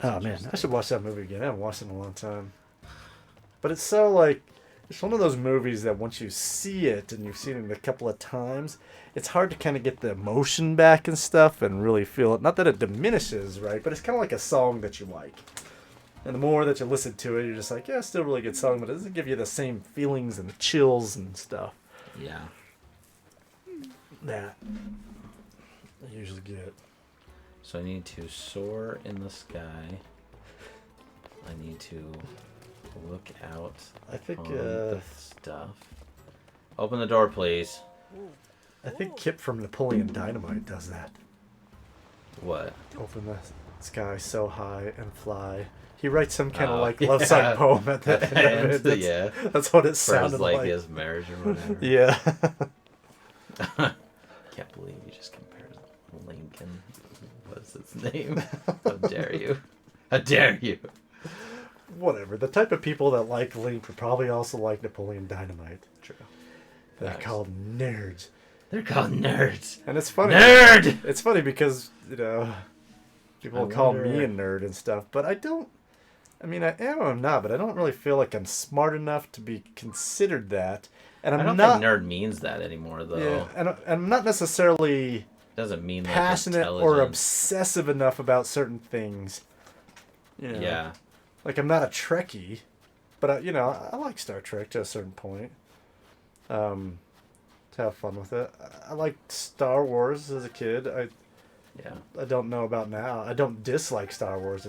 That's Oh man, I should watch that movie again. I haven't watched it in a long time. But it's so like, it's one of those movies that once you see it and you've seen it a couple of times, it's hard to kind of get the emotion back and stuff and really feel it. Not that it diminishes, right? But it's kind of like a song that you like. And the more that you listen to it, you're just like, yeah, it's still a really good song, but it doesn't give you the same feelings and the chills and stuff. Yeah. That I usually get. So I need to soar in the sky. I need to look out I think on the stuff. Open the door, please. I think Kip from Napoleon Dynamite does that. What? Open the sky so high and fly. He writes some kind of like yeah. love song poem at the end of it. Yeah. That's what it For sounded his, like his marriage or whatever. Yeah. Can't believe you just compared Lincoln. What's its name? How dare you? How dare you? Whatever. The type of people that like Link would probably also like Napoleon Dynamite. True. They're Nice. called nerds. They're called nerds. And it's funny. Nerd! It's funny because, you know, people I will call wonder- me a nerd and stuff, but I don't. I mean, I am or I'm not, but I don't really feel like I'm smart enough to be considered that. And I'm I don't not. think nerd means that anymore, though. Yeah, and I'm not necessarily Doesn't mean like passionate or intelligent. obsessive enough about certain things. You know, Yeah. like I'm not a Trekkie, but I like Star Trek to a certain point. To have fun with it. I liked Star Wars as a kid. Yeah. I don't know about now. I don't dislike Star Wars.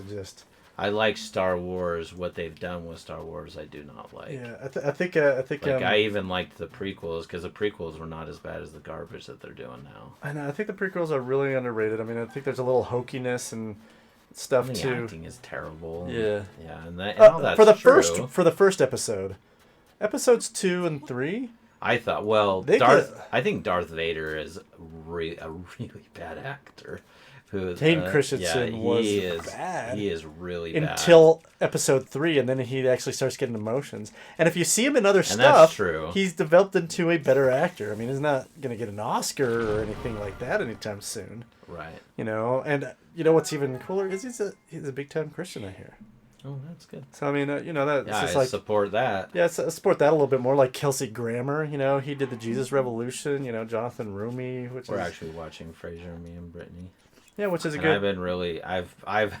I like Star Wars. What they've done with Star Wars, I do not like. Yeah, I think I even liked the prequels because the prequels were not as bad as the garbage that they're doing now. I know. I think the prequels are really underrated. I mean, I think there's a little hokiness and stuff The too. acting is terrible. Yeah. Yeah, and all that's for the true. for the first episode, episodes 2 and 3. I thought, well, They I think Darth Vader is a really bad actor. Hayden Christensen was he is bad. He is really bad. Until episode 3, and then he actually starts getting emotions. And if you see him in other stuff, that's true. He's developed into a better actor. I mean, he's not going to get an Oscar or anything like that anytime soon. Right. You know, and you know what's even cooler is he's a big time Christian, I hear. Oh, that's good. So I mean, that it's Yeah, just I like support that. yeah, I support that a little bit more. Like Kelsey Grammer, you know, he did the Jesus Revolution. You know, Jonathan Rumi, We're actually watching Frasier, me and Brittany. yeah, which is a And good. I've been really, I've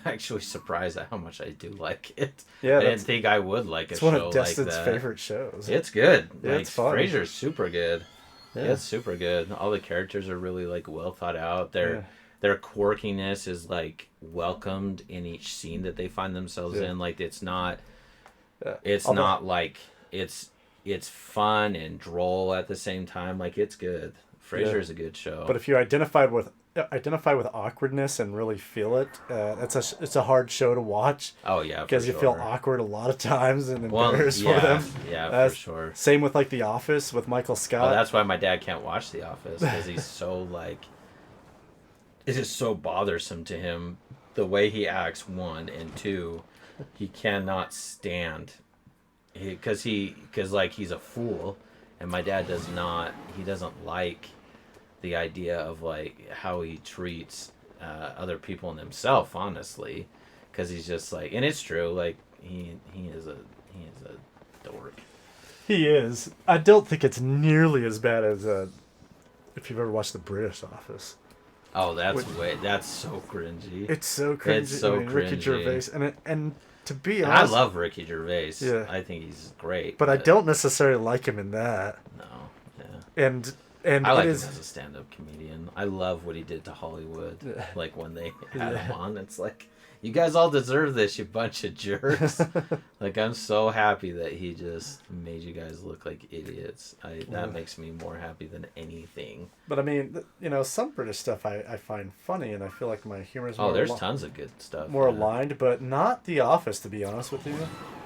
actually surprised at how much I do like it. Yeah, I didn't think I would like a It's show one of like Destin's that. favorite shows. It's good. Yeah, Like, it's fun. Frasier's super good. Yeah. It's super good. All the characters are really like well thought out. Their quirkiness is like welcomed in each scene that they find themselves in. Like it's not not like it's fun and droll at the same time. Like it's good. Frasier's a good show. But if you identify with awkwardness and really feel it, it's a hard show to watch. Oh yeah, because you feel awkward a lot of times and embarrassed for them. Yeah, for sure. Same with like The Office with Michael Scott. Oh, that's why my dad can't watch The Office because he's so like. It is so bothersome to him the way he acts. 1 and 2, he cannot stand because he's a fool, and my dad does not. He doesn't like the idea of like how he treats other people and himself. Honestly, because he's just like, and it's true. Like he is a dork. He is. I don't think it's nearly as bad as if you've ever watched The British Office. Oh, that's so cringy. It's so cringy. It's so Ricky cringy. Gervais, and to be And I honest, love Ricky Gervais. Yeah. I think he's great. but I don't necessarily like him in that. No, yeah. And I like it him is. as a stand-up comedian. I love what he did to Hollywood. Like when they had him on, it's like, you guys all deserve this, you bunch of jerks. Like I'm so happy that he just made you guys look like idiots. That makes me more happy than anything. But I mean, some British stuff I find funny, and I feel like my humor is more There's tons of good stuff. more aligned, but not The Office, to be honest with you.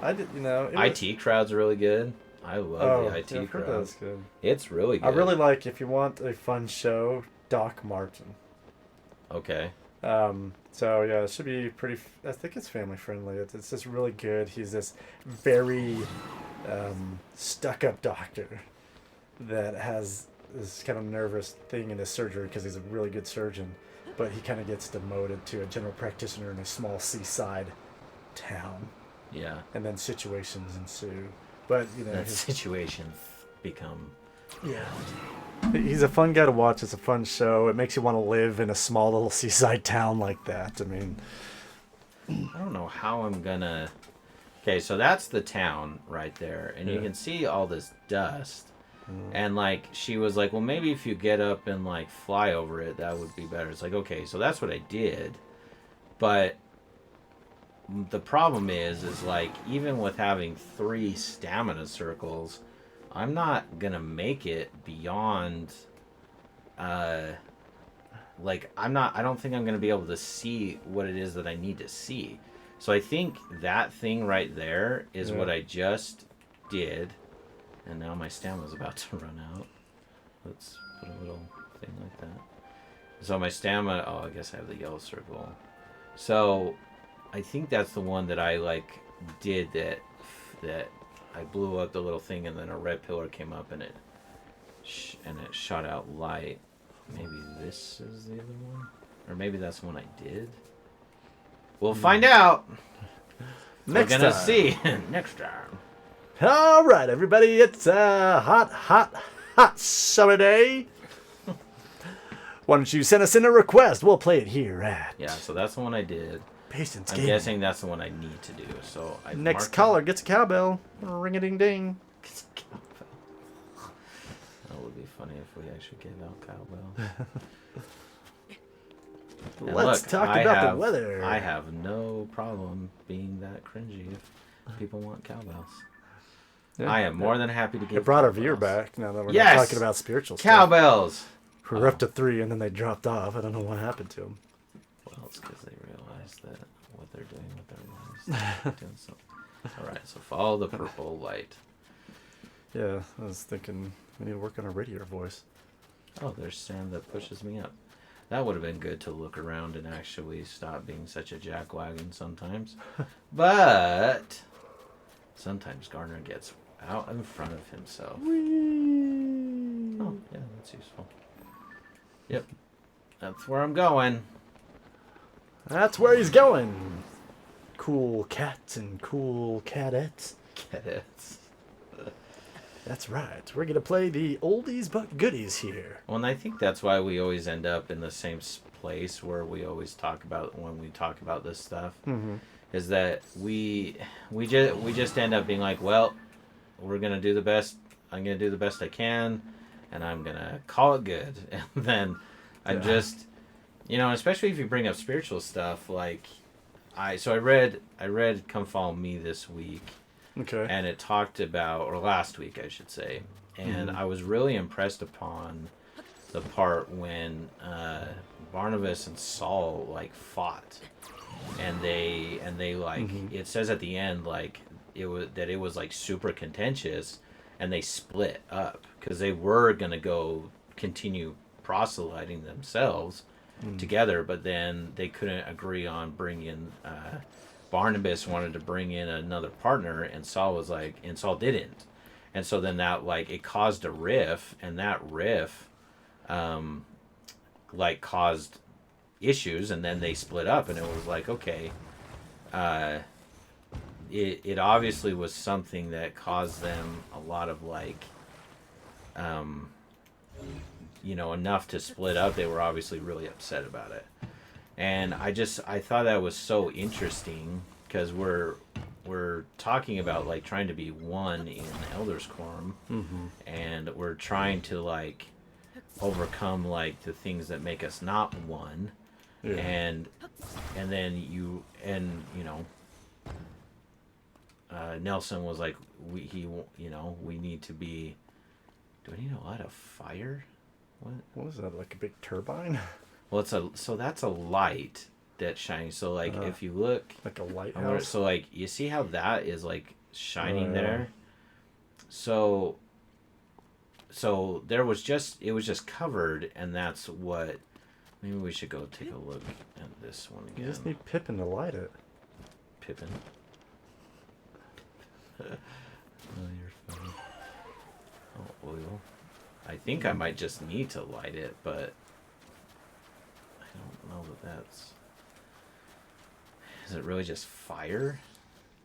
I did, IT Crowd's really good. I love the IT I've heard Crowd. that's good. It's really good. I really like, if you want a fun show, Doc Martin. Okay. So yeah, it should be pretty. I think it's family friendly. It's just really good. He's this very stuck-up doctor that has this kind of nervous thing in his surgery because he's a really good surgeon. but he kind of gets demoted to a general practitioner in a small seaside town, Yeah. and then situations ensue. But That situation become. yeah, he's a fun guy to watch. It's a fun show. It makes you want to live in a small little seaside town like that. I mean, I don't know how I'm gonna. Okay, so that's the town right there, and you can see all this dust. And like she was like, well, maybe if you get up and like fly over it, that would be better. It's like, okay, so that's what I did, but the problem is like even with having 3 stamina circles, I'm not gonna make it beyond. Like I don't think I'm gonna be able to see what it is that I need to see. So I think that thing right there is what I just did. And now my stamina's about to run out. Let's put a little thing like that. So my stamina... Oh, I guess I have the yellow circle. So I think that's the one that I, like, did that I blew up the little thing and then a red pillar came up and it shot out light. Maybe this is the other one? Or maybe that's the one I did? We'll find out! next We're gonna time. see next time. All right, everybody, it's a hot summer day. Why don't you send us in a request? We'll play it here at Yeah, so that's the one I did. Patience I'm Gaming. guessing that's the one I need to do. So I Next caller gets a cowbell. Ring a ding ding. That would be funny if we actually gave out cowbell. And Let's look, talk about the weather. I have no problem being that cringy if people want cowbells. Yeah. I am more than happy to give. It brought our cowbells. viewer back. Now that we're Yes! not talking about spiritual stuff. Cowbells. We were up to 3 and then they dropped off. I don't know what happened to them. Well, it's because they realized that what they're doing with their lives. They're doing something. All right, so follow the purple light. Yeah, I was thinking we need to work on our radio voice. Oh, there's sand that pushes me up. That would have been good to look around and actually stop being such a jackwagon sometimes. But sometimes Garner gets out in front of himself. Whee! Oh, yeah, that's useful. Yep. That's where I'm going. That's where he's going. Cool cats and cool cadettes. Cadets. That's right. We're going to play the oldies but goodies here. Well, and I think that's why we always end up in the same place where we always talk about when we talk about this stuff. Mm-hmm. Is that we just end up being like, well, we're gonna do the best. I'm gonna do the best I can, and I'm gonna call it good. And then I'm just, especially if you bring up spiritual stuff, like I read Come Follow Me this week. Okay. And it talked about, or last week I should say, and I was really impressed upon the part when Barnabas and Saul like fought, and they like it says at the end like it was like super contentious, and they split up because they were gonna go continue proselyting themselves together, but then they couldn't agree on bringing. Barnabas wanted to bring in another partner, and Saul didn't, and so then that like it caused a riff, and that riff, like caused issues, and then they split up, and it was like okay, it obviously was something that caused them a lot of like, enough to split up. They were obviously really upset about it. And I thought that was so interesting because we're talking about like trying to be one in Elders Quorum, and we're trying to like overcome like the things that make us not one, and then Nelson was like we need to be. Do I need a lot of fire? What is that, like a big turbine? Well, that's a light that's shining. So like if you look like a lighthouse. So like you see how that is like shining there. So it was just covered, and that's what. Maybe we should go take a look at this one again. You just need Pippin to light it. Pippin. Oh, you're funny. Oh, oil. I think I might just need to light it, but. I don't that's... Is it really just fire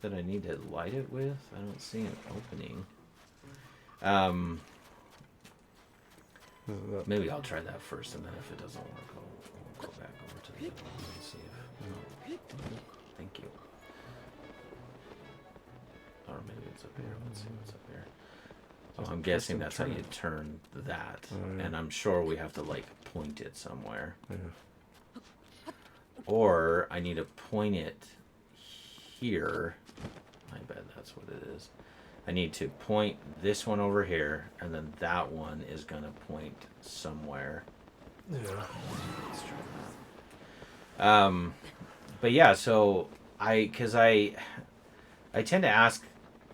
that I need to light it with? I don't see an opening. Maybe I'll try that first, and then if it doesn't work, we'll go back over to the other one and see if... Thank you. Or maybe it's up here. Let's see what's up here. So I'm guessing that's how you turn that. Oh, yeah. And I'm sure we have to, like, point it somewhere. Yeah. Or I need to point it here. I bet that's what it is. I need to point this one over here, and then that one is going to point somewhere. Yeah. Let's try that. But yeah, so because I tend to ask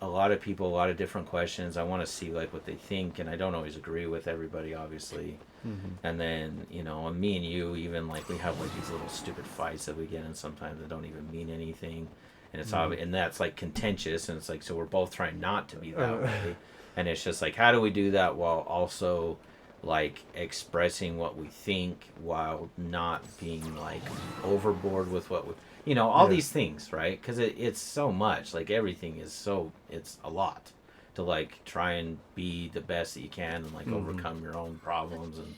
a lot of people a lot of different questions. I want to see like what they think, and I don't always agree with everybody, obviously. Mm-hmm. And then, you know, me and you, even like we have like these little stupid fights that we get in sometimes that don't even mean anything. And it's obvious, and that's like contentious, and it's like, so we're both trying not to be that way. And it's just like, how do we do that while also like expressing what we think while not being like overboard with what we, you know, all these things, right? Because it's so much, like everything is so, it's a lot to like try and be the best that you can and like overcome your own problems and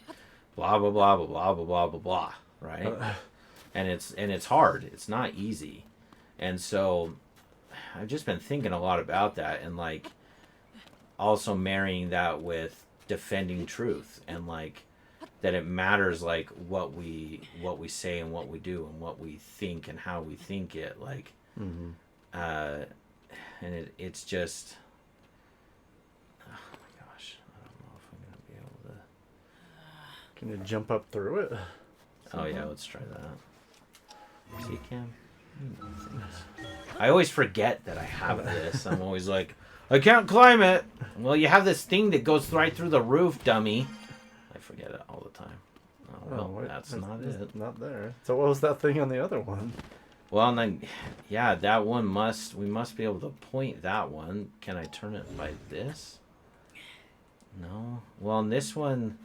blah blah blah blah blah blah blah blah blah, right? And it's hard. It's not easy. And so I've just been thinking a lot about that, and like also marrying that with defending truth, and like that it matters like what we say and what we do and what we think and how we think it, like and it's just, oh my gosh, I don't know if I'm gonna be able to. Can you jump up through it? Oh yeah, let's try that. See, Cam? I always forget that I have this. I'm always like, I can't climb it. Well, you have this thing that goes right through the roof, dummy. I forget it all the time. Oh, well, wait, that's not it. Not there. So what was that thing on the other one? Well, and then, yeah, that one we must be able to point that one. Can I turn it by this? No. Well, and this one,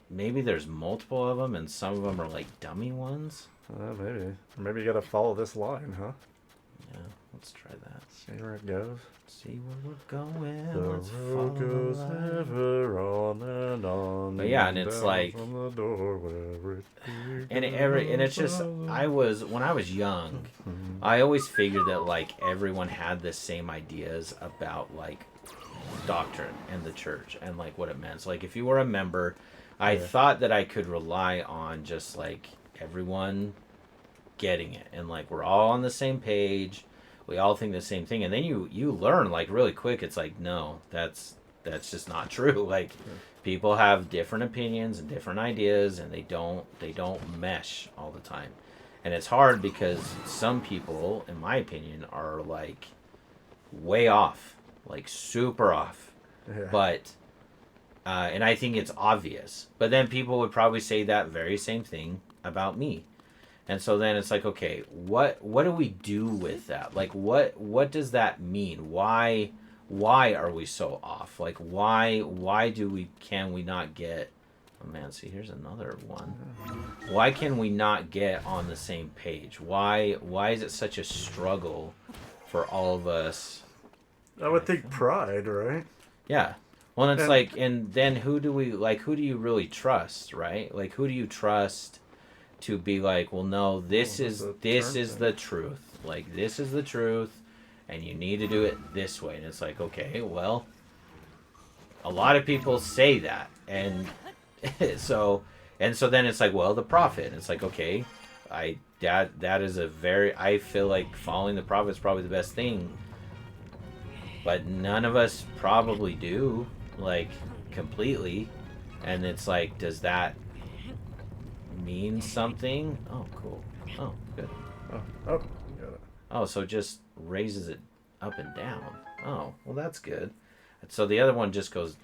maybe there's multiple of them and some of them are like dummy ones? Maybe. Or maybe you gotta follow this line, huh? Yeah, let's try that. See where it goes. See where we're going. The let's road goes ever on and on. But yeah, and it's like, on the door, and it's just, when I was young, I always figured that like everyone had the same ideas about like doctrine and the church and like what it meant. So like if you were a member, I thought that I could rely on just like everyone getting it, and like we're all on the same page, we all think the same thing, and then you learn like really quick, it's like, no, that's just not true. Like people have different opinions and different ideas, and they don't mesh all the time, and it's hard because some people, in my opinion, are like way off, like super off. But and I think it's obvious, but then people would probably say that very same thing about me. And so then it's like, okay, what do we do with that? Like what does that mean? Why are we so off? Like why can we not get, oh man, see, here's another one. Why can we not get on the same page? Why is it such a struggle for all of us? I would think pride, right? Yeah. Well, it's like, and then who do you really trust, right? Like who do you trust to be like, well, no, this is the truth. Like, this is the truth, and you need to do it this way. And it's like, okay, well, a lot of people say that, and so then it's like, well, the prophet. And it's like, okay, that is I feel like following the prophet is probably the best thing, but none of us probably do, like, completely. And it's like, does that mean something? Oh, cool. Oh, good. Oh, got it. Oh, so it just raises it up and down. Oh, well, that's good. So the other one just goes,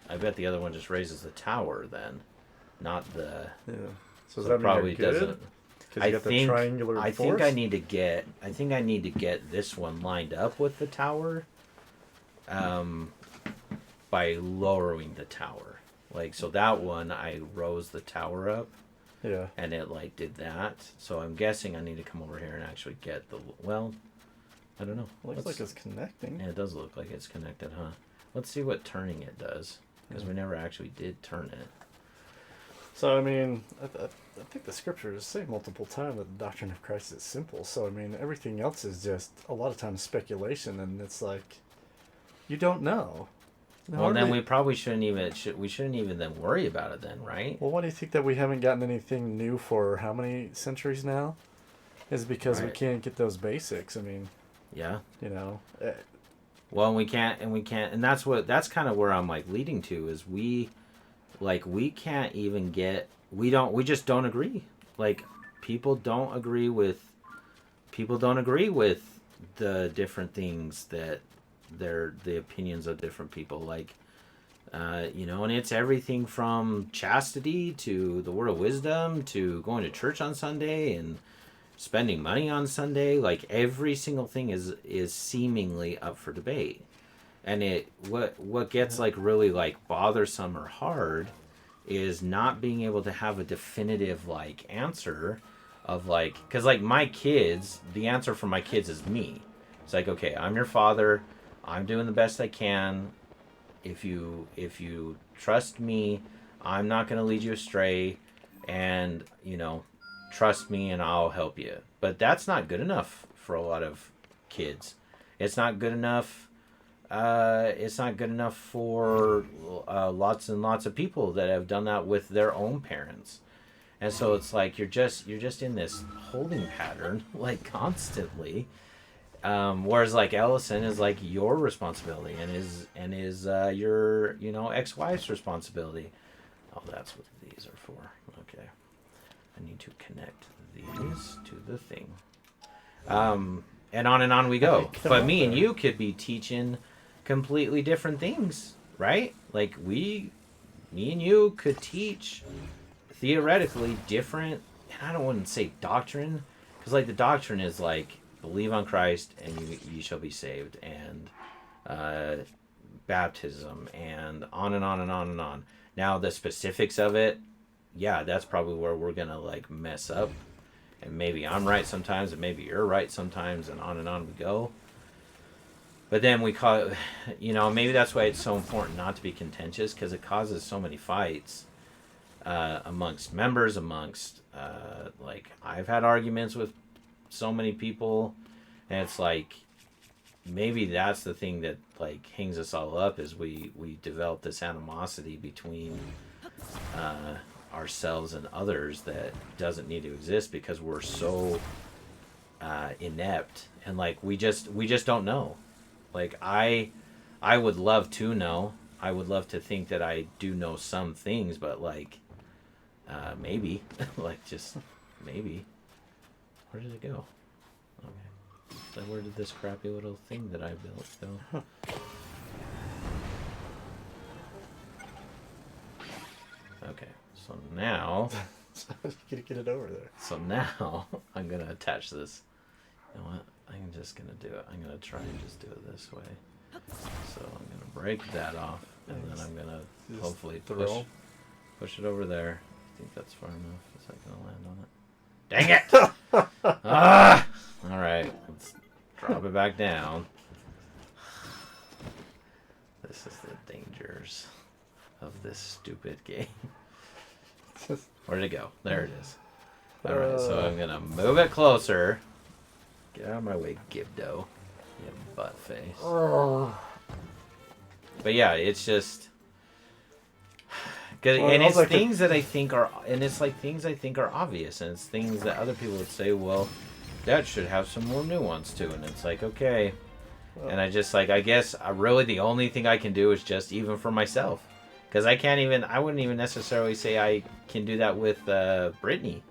I bet the other one just raises the tower then, not the... Yeah. So does that probably mean doesn't... I think I need to get this one lined up with the tower by lowering the tower. Like, so that one, I rose the tower up. Yeah. and it like did that. So I'm guessing I need to come over here and actually get the, well, I don't know. Looks like it's connecting. Yeah, it does look like it's connected, huh? Let's see what turning it does, because we never actually did turn it. So, I mean, I think the scriptures say multiple times that the doctrine of Christ is simple. So, I mean, everything else is just a lot of times speculation, and it's like, you don't know. Well, then we probably shouldn't even then worry about it then, right? Well, why do you think that we haven't gotten anything new for how many centuries now? Is because we can't get those basics. I mean, yeah. You know. Well, we can't, and that's kind of where I'm like leading to is we can't even get, we just don't agree. Like people don't agree with the different things that the opinions of different people, like and it's everything from chastity to the word of wisdom to going to church on Sunday and spending money on Sunday. Like every single thing is seemingly up for debate. And what gets like really like bothersome or hard is not being able to have a definitive like answer of like, because like my kids, the answer for my kids is me. It's like, okay, I'm your father, I'm doing the best I can. If you trust me, I'm not going to lead you astray, and trust me and I'll help you. But that's not good enough for a lot of kids. It's not good enough. It's not good enough for lots and lots of people that have done that with their own parents. And so it's like you're just in this holding pattern like constantly. Whereas like Ellison is like your responsibility and is your ex-wife's responsibility. Oh, that's what these are for. Okay, I need to connect these to the thing. And on we go. But me and you could be teaching completely different things, right? Like me and you could teach theoretically different, and I don't want to say doctrine, because like the doctrine is like believe on Christ and you shall be saved, and baptism, and on and on and on and on. Now the specifics of it, yeah, that's probably where we're gonna like mess up, and maybe I'm right sometimes and maybe you're right sometimes, and on we go. But then we call it, maybe that's why it's so important not to be contentious, because it causes so many fights amongst members, like I've had arguments with so many people, and it's like maybe that's the thing that like hangs us all up, is we develop this animosity between ourselves and others that doesn't need to exist, because we're so inept, and like we just don't know. Like I would love to know. I would love to think that I do know some things, but like maybe like just maybe. Where did it go? Okay. So where did this crappy little thing that I built go? Okay. So now you get it over there. So now I'm gonna attach this. You know what? I'm just gonna do it. I'm gonna try and just do it this way. So I'm gonna break that off, and then I'm gonna hopefully push it over there. I think that's far enough. Is that gonna land on it? Dang it! Ah! All right, let's drop it back down. This is the dangers of this stupid game. Where did it go? There it is. All right, so I'm gonna move it closer. Get out of my way, Gibdo. You butt face. But yeah, it's just... and it's things that I think are... And it's like things I think are obvious. And it's things that other people would say, well, that should have some more nuance to it. And it's like, okay. And I just like, I guess really the only thing I can do is just even for myself. Because I wouldn't even necessarily say I can do that with Brittany.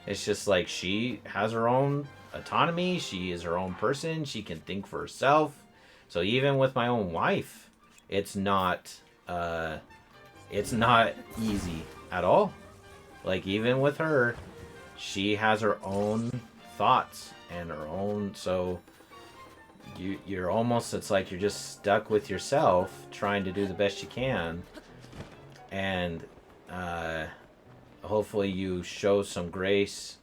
It's just like she has her own autonomy. She is her own person. She can think for herself. So even with my own wife, it's not easy at all. Like even with her, she has her own thoughts and her own. So you're almost, it's like you're just stuck with yourself, trying to do the best you can, and hopefully you show some grace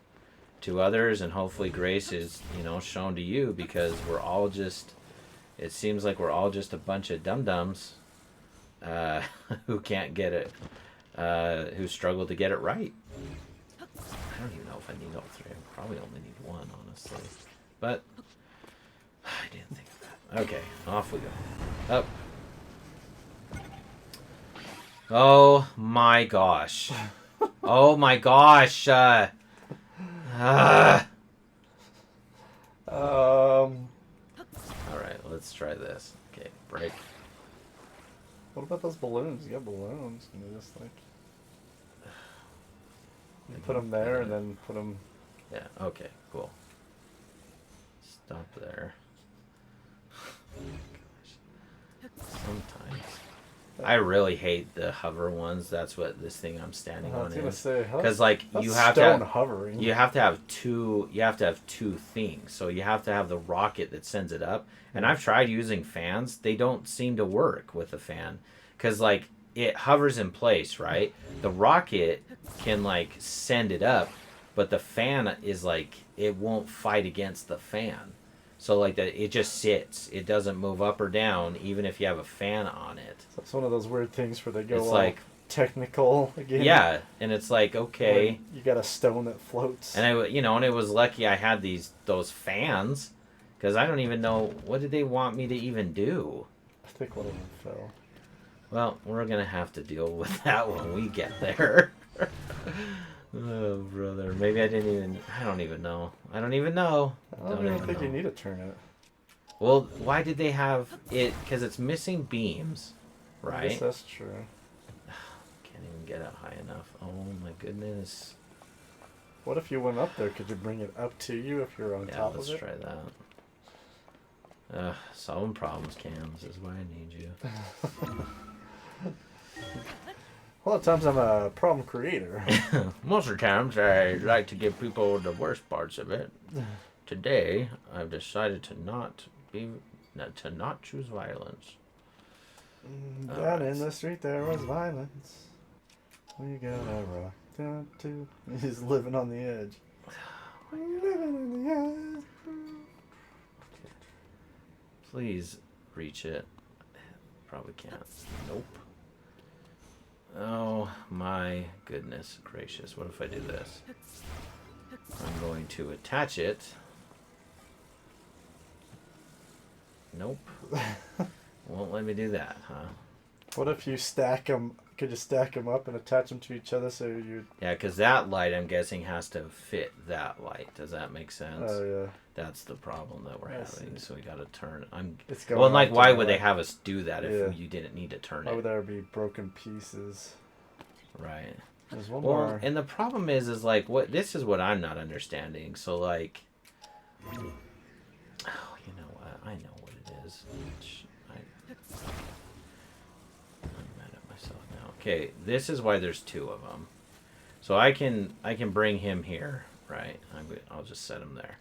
to others, and hopefully grace is, shown to you, because we're all just, it seems like we're all just a bunch of dum-dums who can't get it, who struggle to get it right. I don't even know if I need all three. I probably only need one, honestly. But I didn't think of that. Okay, off we go. Up. Oh my gosh. Oh my gosh. Alright, let's try this. Okay, break. What about those balloons? You got balloons. Can you just like... You put them there and then put them... Yeah, okay, cool. Stop there. Sometimes. I really hate the hover ones. That's what this thing I'm standing on is. Because like you have to have two things. So you have to have the rocket that sends it up. And I've tried using fans. They don't seem to work with a fan. Because like it hovers in place, right? The rocket can like send it up, but the fan is like it won't fight against the fan. So like that, it just sits. It doesn't move up or down, even if you have a fan on it. So it's one of those weird things where they go it's all like technical again. Yeah, and it's like okay, when you got a stone that floats. And and it was lucky I had those fans, because I don't even know what did they want me to even do. I think one of them fell. Well, we're gonna have to deal with that when we get there. Oh, brother. Maybe I don't even know. I don't even think you need to turn it. Well, why did they have it? Because it's missing beams, right? I guess that's true. Can't even get it high enough. Oh, my goodness. What if you went up there? Could you bring it up to you if you're on top of it? Yeah, let's try that. Solving problems, Cam. This is why I need you. A lot of times I'm a problem creator. Most of the times I like to give people the worst parts of it. Today I've decided to not choose violence. Down in the street there was violence. We got a rock down to. He's living on the edge. Living on the edge. Please reach it. Probably can't. Nope. Oh my goodness gracious. What if I do this? I'm going to attach it. Nope. Won't let me do that, huh? What if you stack them? Could you stack them up and attach them to each other so you... Yeah, because that light, I'm guessing, has to fit that light. Does that make sense? Oh, yeah. That's the problem that we're having. So we got to turn it. Well, like, why would they have us do that if you didn't need to turn it? Why would there be broken pieces? Right. There's one more. And the problem is like, this is what I'm not understanding. So, like... Oh, you know what? I know what it is. I'm mad at myself now. Okay, this is why there's two of them. So I can bring him here, right? I'll just set him there.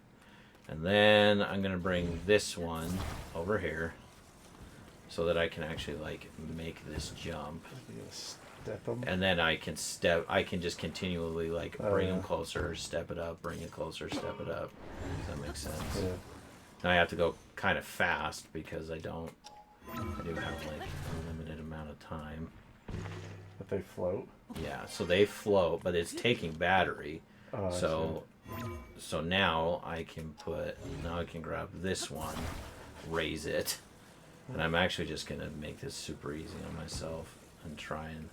And then I'm going to bring this one over here so that I can actually, like, make this jump. Step him. And then I can just continually, like, bring him closer, step it up, bring it closer, step it up. Does that make sense? Yeah. Now I have to go kind of fast because I do have, like, a limited amount of time. But they float? Yeah, so they float, but it's taking battery. Oh, So now I can grab this one, raise it, and I'm actually just gonna make this super easy on myself and try and.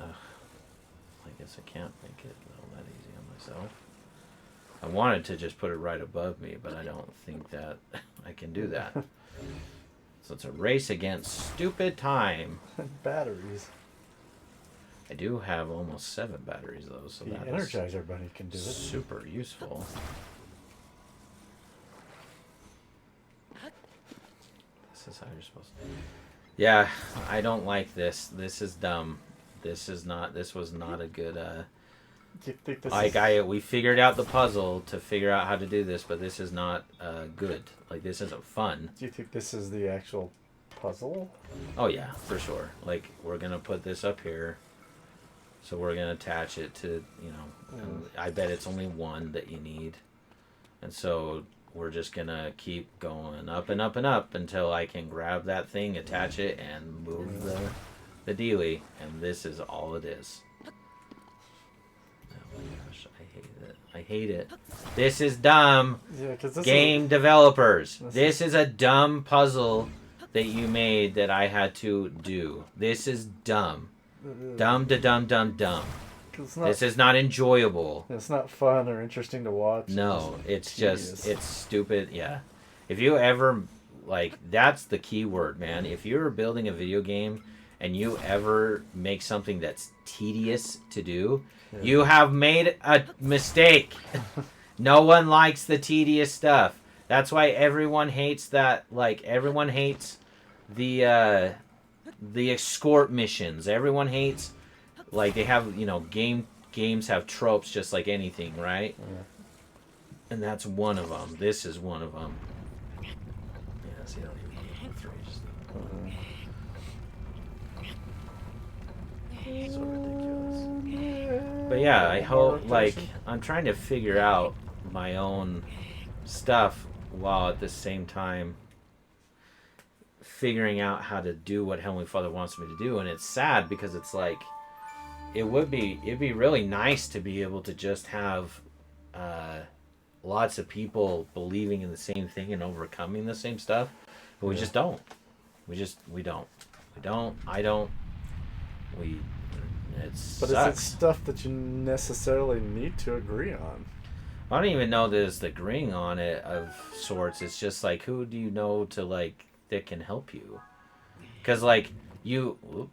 I guess I can't make it all that easy on myself. I wanted to just put it right above me, but I don't think that I can do that. So it's a race against stupid time. Batteries. I do have almost 7 batteries though, so the that Energizer Bunny can do it. Super useful. This is how you're supposed to. Yeah, I don't like this. This is dumb. This was not a good. Do you think this we figured out the puzzle to figure out how to do this, but this is not good. Like, this isn't fun. Do you think this is the actual puzzle? Oh yeah, for sure. Like, we're gonna put this up here. So we're gonna attach it to, and I bet it's only one that you need. And so we're just gonna keep going up and up and up until I can grab that thing, attach it, and move the dealie. And this is all it is. Oh my gosh, I hate it. I hate it. This is dumb. Yeah, because Game developers. This is a dumb puzzle that you made that I had to do. This is dumb. Dumb to dumb. This is not enjoyable. It's not fun or interesting to watch. No, it's just, it's stupid. Yeah. If you ever, that's the key word, man. If you're building a video game and you ever make something that's tedious to do, you have made a mistake. No one likes the tedious stuff. That's why everyone hates that. Everyone hates the escort missions. Everyone hates, they have, games have tropes just like anything, right? Yeah. And that's one of them. This is one of them. Yeah, see, I don't even know the three. Just, so ridiculous. But yeah, I hope, I'm trying to figure out my own stuff while at the same time figuring out how to do what Heavenly Father wants me to do. And it's sad because it's it'd be really nice to be able to just have lots of people believing in the same thing and overcoming the same stuff, but we just don't. We don't. I don't. But is it stuff that you necessarily need to agree on? I don't even know there's agreeing on it of sorts. It's just who do you know to that can help you? Because you. Does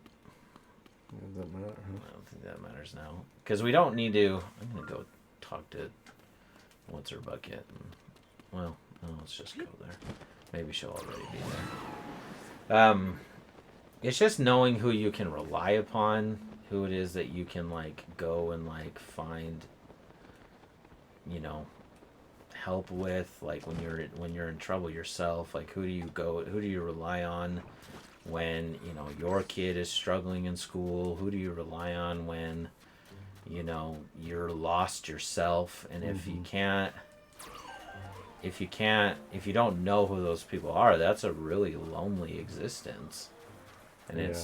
that matter? I don't think that matters now. Because we don't need to. I'm gonna go talk to what's her bucket. Let's just go there. Maybe she'll already be there. It's just knowing who you can rely upon, who it is that you can go and find, help with, when you're in trouble yourself. Who do you rely on when your kid is struggling in school? Who do you rely on when you're lost yourself? And if you don't know who those people are, that's a really lonely existence. And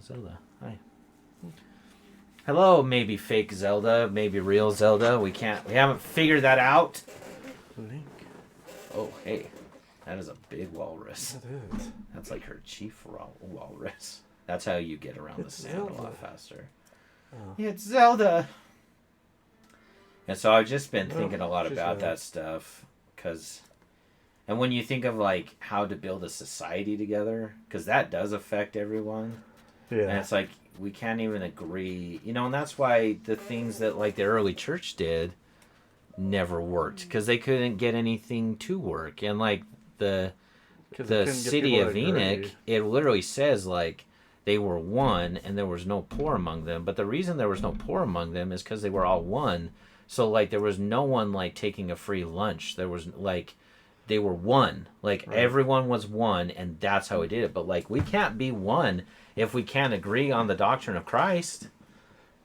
Zelda, hi. Hello, maybe fake Zelda, maybe real Zelda. We haven't figured that out. Link. Oh, hey. That is a big walrus. It is. That's her chief walrus. That's how you get around the sand a lot faster. Oh. It's Zelda. And so I've just been thinking a lot about that stuff. And when you think of how to build a society together, because that does affect everyone. Yeah. And it's we can't even agree. And that's why the things that the early church did never worked. Because they couldn't get anything to work. And the city of Enoch, it literally says they were one and there was no poor among them. But the reason there was no poor among them is because they were all one. So there was no one taking a free lunch. There was they were one. Right. Everyone was one, and that's how we did it. But we can't be one if we can't agree on the doctrine of Christ.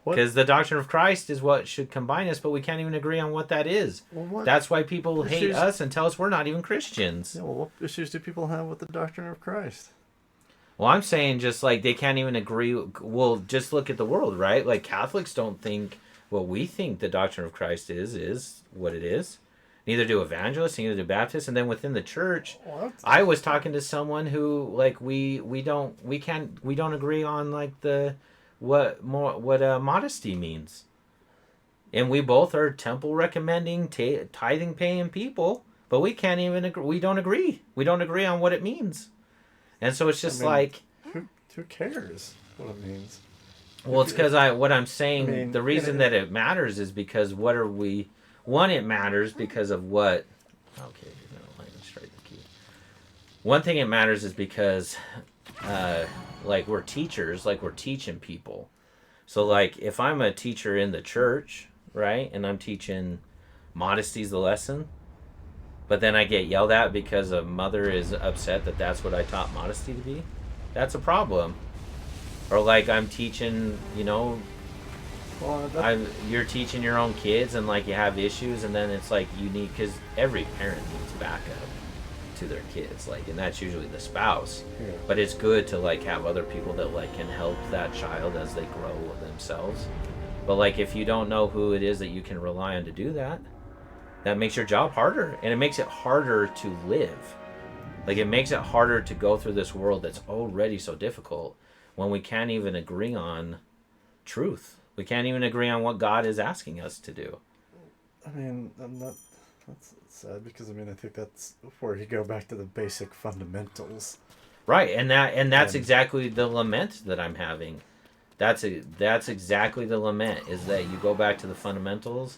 Because the doctrine of Christ is what should combine us, but we can't even agree on what that is. Well, that's why people hate us and tell us we're not even Christians. Yeah, what issues do people have with the doctrine of Christ? Well, I'm saying just they can't even agree. Well, just look at the world, right? Catholics don't think what we think the doctrine of Christ is what it is. Neither do evangelists, neither do Baptists, and then within the church, I was talking to someone who we don't agree on what modesty means, and we both are temple recommending tithing paying people, but we can't even agree. We don't agree on what it means, and so it's just who cares what it means? Well, it's because what I'm saying. The reason that it matters is because what are we? One, it matters because of what... Okay, let me straight the key. One thing it matters is because, we're teachers, we're teaching people. So, if I'm a teacher in the church, right, and I'm teaching modesty's the lesson, but then I get yelled at because a mother is upset that that's what I taught modesty to be, that's a problem. Or like I'm teaching, you know, Well, you're teaching your own kids and like you have issues, and then it's like you need, because every parent needs backup to their kids, like, and that's usually the spouse. yeah. But it's good to like have other people that like can help that child as they grow themselves. But like if you don't know who it is that you can rely on to do that, that makes your job harder, and it makes it harder to live. Like it makes it harder to go through this world that's already so difficult when we can't even agree on truth. We can't even agree on what God is asking us to do. I mean, that's sad because I mean I think that's where you go back to the basic fundamentals. Right, and that's And- exactly the lament that I'm having. That's exactly the lament, is that you go back to the fundamentals,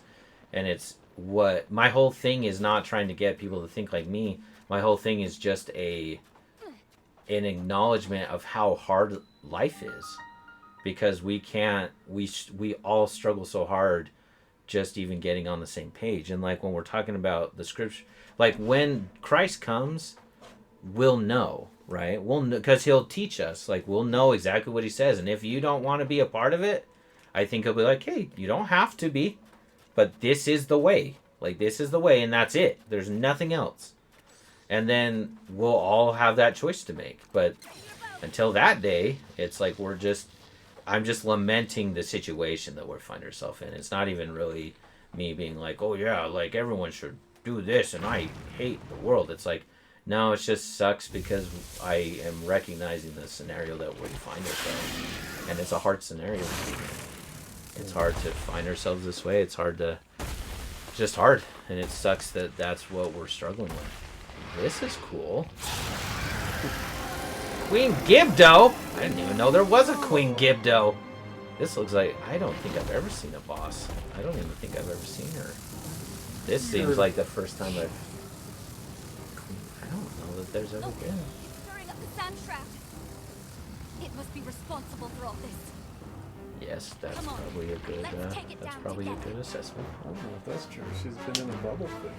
and it's what my whole thing is, not trying to get people to think like me. My whole thing is just an acknowledgement of how hard life is, because we all struggle so hard just even getting on the same page. And like when we're talking about the scripture, like when Christ comes, we'll know, right? We'll know, because he'll teach us, like we'll know exactly what he says. And if you don't want to be a part of it, I think he'll be like, hey, you don't have to be, but this is the way. Like this is the way, and that's it. There's nothing else. And then we'll all have that choice to make. But until that day, it's like I'm just lamenting the situation that we find ourselves in. It's not even really me being like, oh yeah, like everyone should do this and I hate the world. It's like, no, it just sucks because I am recognizing the scenario that we find ourselves. And it's a hard scenario to be in. It's hard to find ourselves this way. It's just hard. And it sucks that that's what we're struggling with. This is cool. Queen Gibdo? I didn't even know there was a Queen Gibdo. This looks like, I don't think I've ever seen a boss. I don't even think I've ever seen her. This seems like the first time I don't know that there's ever been. It's stirring up the sand trap. It must be responsible for all this. Yes, that's probably a good. Let's take it That's down probably a together. good assessment. I don't know if that's true. She's been in a bubble thing.